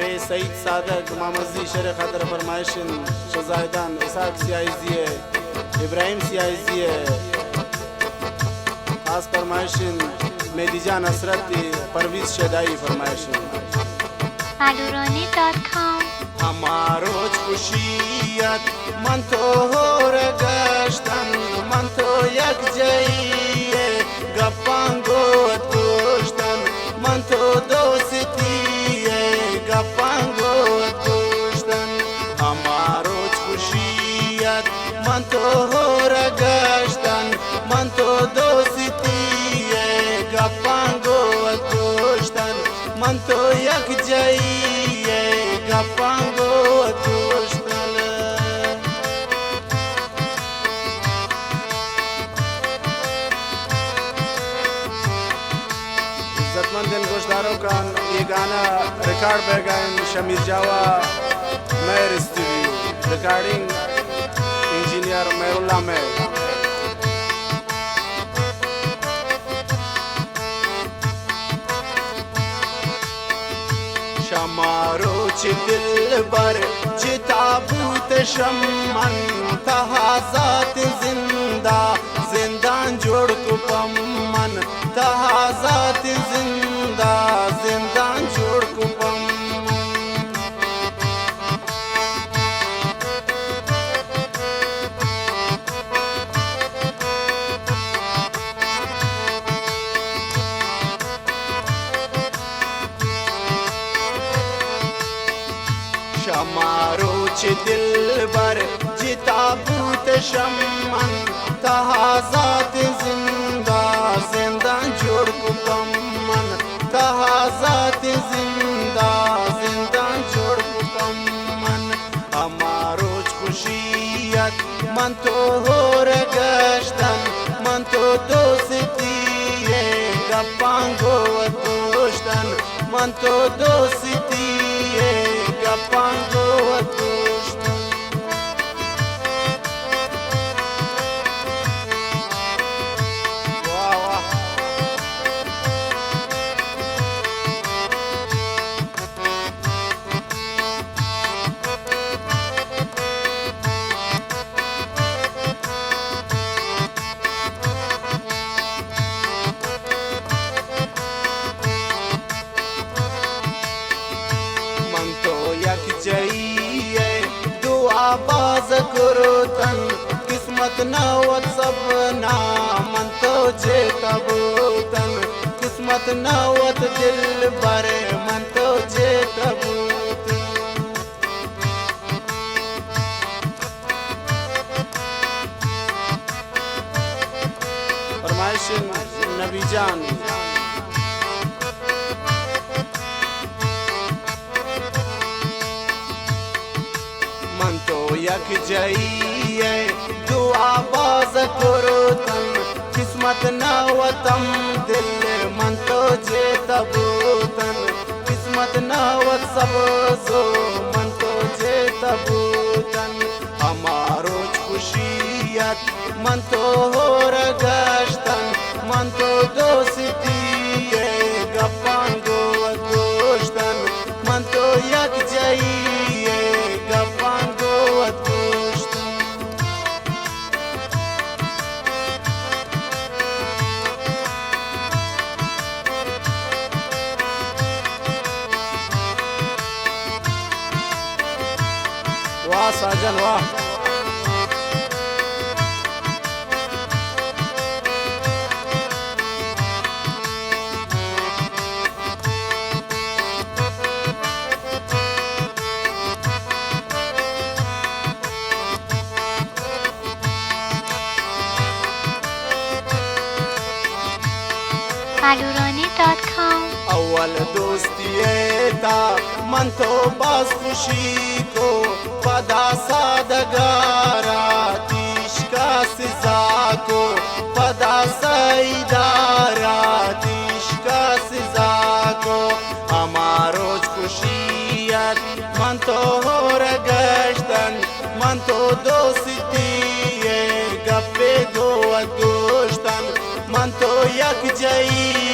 मेरे सईद सादक मामजी शेर खातर फरमाइशन शजायदान इसाक सियाइज़ी इब्राहिम सियाइज़ी खास फरमाइशन मेदीजान हसरत परवीज शेदाई फरमाइशन alurani.com हमारोज खुशियत मन तो हो रगश्तन मन तो यक जाइए गप्पांगो तुश्तन मन तो दोस्ती गप्पांगो तुश्तन हमारोज खुशियत मन तो हो रगश्तन मन तो दोस्ती गप्पांगो तुश्तन मन तो यक जाइए गप्पांगो तुश्तन इज्जतमंद गोशदारों का ये गाना रिकॉर्ड पे गए शमीर जावा मेर स्टूडियो रिकॉर्डिंग इंजीनियर मेरुल्ला मेर शमारो च दिल बर चिताबूत शमन तहाजात जिंदा जिंदान जोड़ को पमन तहाजात जिंदा जिंदान जोड़ को पमन शमारो च दिल बर जिताबूत शमन तहाजात जिंदा जिंदा जोड़ को पमन तहाजात जिंदा जिंदा जोड़ को पमन हमारो खुशियत मन तो हो रगश्तन मन तो दोस्ती गप्पांगो तुश्तन मन तो दोस्ती गप्पांगो तुश्तन वाह वाह मन तो यक चाहिए दुआ बाज करो तन किस्मत नवत सबना मन तो जे कबूतन किस्मत नवत दिल बरे मन तो जे कबूतन फरमाइश नबी जान मन तो यक जाइए दुआ बाज करो तन किस्मत नवतम दिल मन तो जे तबूतन किस्मत नवत सब जो मन तो जे तबूतन हमारो खुशियत मन तो हो रगश्तन मन तो दोस्ती गप्पांगो तुश्तन मन तो यक जाइए गप्पांगो तुश्तन वाह साजन वाह alurani.com अव्वल दोस्ती था मन तो बस खुशी को पदा सादगारा तीश का सिजा को पदा सईदारा तीश का सिजा को हमारो खुशियत मन तो हो रगश्तन मन तो दोस्ती गप्पे दो दोस्तन मन तो यक जाई